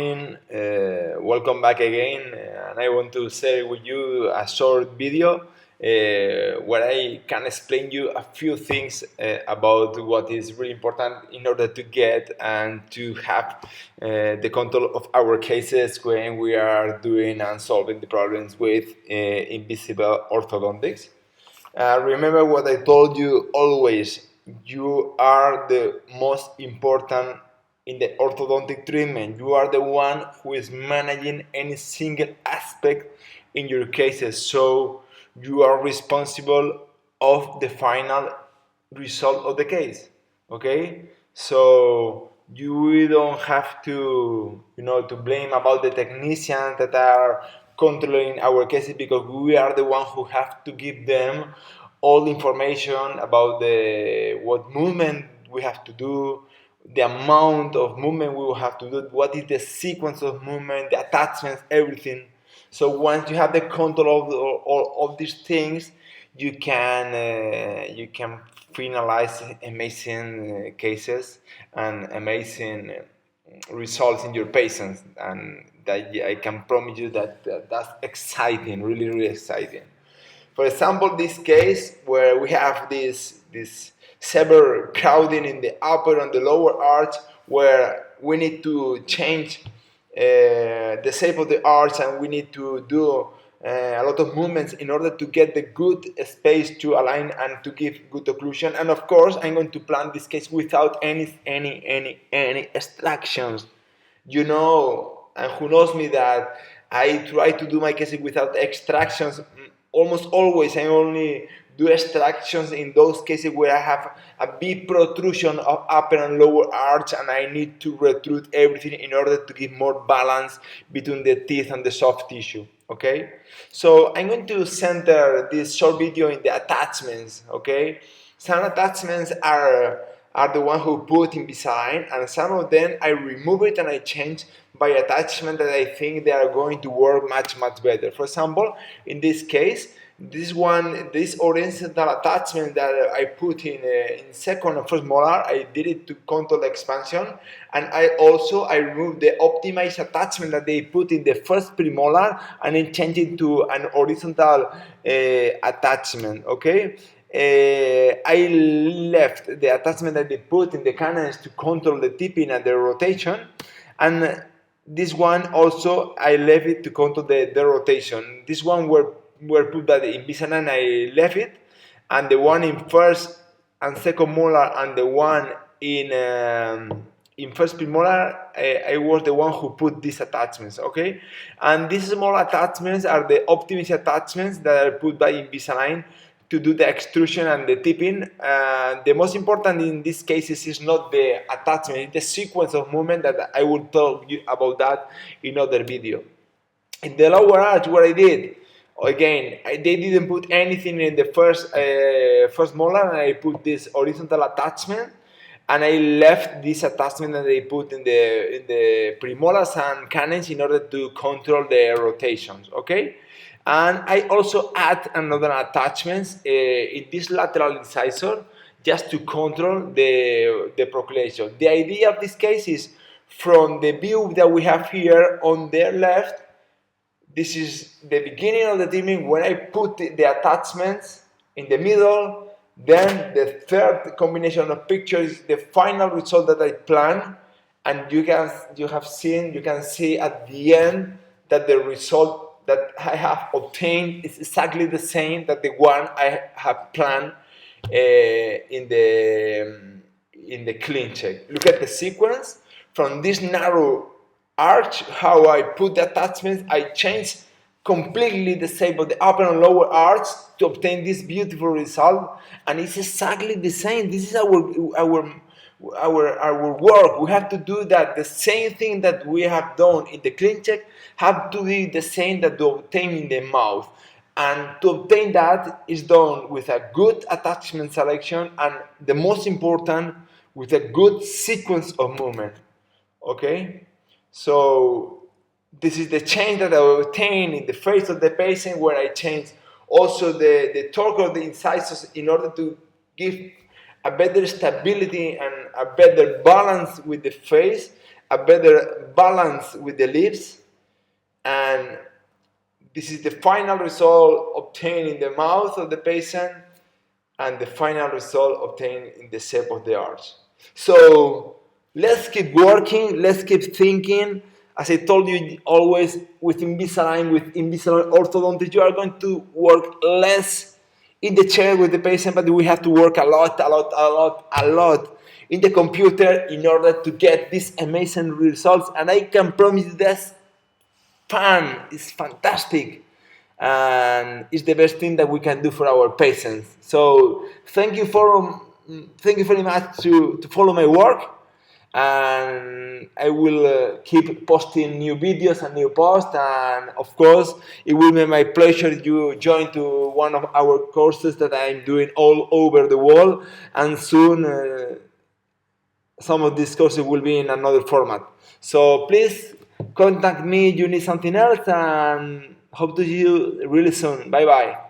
Welcome back again, and I want to share with you a short video where I can explain you a few things about what is really important in order to get and to have the control of our cases when we are doing and solving the problems with invisible orthodontics. Remember what I told you always, you are the most important in the orthodontic treatment. You are the one who is managing any single aspect in your cases, so you are responsible of the final result of the case. Okay, so you don't have to to blame about the technicians that are controlling our cases, because we are the one who have to give them all the information about the what movement we have to do, the amount of movement we will have to do, what is the sequence of movement, the attachments, everything. So once you have the control of all of these things, you can finalize amazing cases and amazing results in your patients, and that I can promise you that's exciting, really exciting. For example, this case where we have this severe crowding in the upper and the lower arch, where we need to change the shape of the arch, and we need to do a lot of movements in order to get the good space to align and to give good occlusion. And of course, I'm going to plan this case without any extractions. And who knows me, that I try to do my cases without extractions. Almost always I only do extractions in those cases where I have a big protrusion of upper and lower arch, and I need to retrude everything in order to give more balance between the teeth and the soft tissue. Okay, so I'm going to center this short video in the attachments. Okay, some attachments are the one who put Invisalign, and some of them I remove it and I change by attachment that I think they are going to work much better. For example, in this case, this horizontal attachment that I put in second and first molar, I did it to control the expansion, and I removed the optimized attachment that they put in the first premolar, and I changed it to an horizontal attachment. Okay. I left the attachment that they put in the canines to control the tipping and the rotation, and this one also I left it to control the rotation. This one were put by the Invisalign, I left it, and the one in first and second molar and the one in first premolar, I was the one who put these attachments. Okay, and these small attachments are the optimized attachments that are put by Invisalign to do the extrusion and the tipping. The most important in these cases is not the attachment, it's the sequence of movement that I will talk you about that in other video. In the lower arch, what I did, again, they didn't put anything in the first molar, and I put this horizontal attachment, and I left this attachment that they put in the premolars and canines in order to control the rotations. Okay. And I also add another attachments in this lateral incisor, just to control the procreation. The idea of this case is, from the view that we have here on the left, this is the beginning of the trimming when I put the attachments in the middle. Then the third combination of pictures is the final result that I plan, and you can see at the end that the result that I have obtained is exactly the same that the one I have planned in the clean check. Look at the sequence from this narrow arch, how I put the attachments. I changed completely the shape of the upper and lower arch to obtain this beautiful result, and it's exactly the same. This is our work. We have to do that. The same thing that we have done in the clean check have to be the same that to obtain in the mouth. And to obtain that is done with a good attachment selection, and the most important, with a good sequence of movement. Okay, so this is the change that I obtain in the face of the patient, where I change also the torque of the incisors in order to give a better stability and a better balance with the face. a better balance with the lips, and this is the final result obtained in the mouth of the patient and the final result obtained in the shape of the arch. So let's keep working, let's keep thinking. As I told you, always with Invisalign orthodontics, you are going to work less in the chair with the patient, but we have to work a lot in the computer in order to get these amazing results. And I can promise you that's fun, it's fantastic, and it's the best thing that we can do for our patients. So thank you very much to follow my work, and I will keep posting new videos and new posts, and of course it will be my pleasure if you join to one of our courses that I'm doing all over the world, and soon some of these courses will be in another format. So please contact me if you need something else, and hope to see you really soon. Bye bye.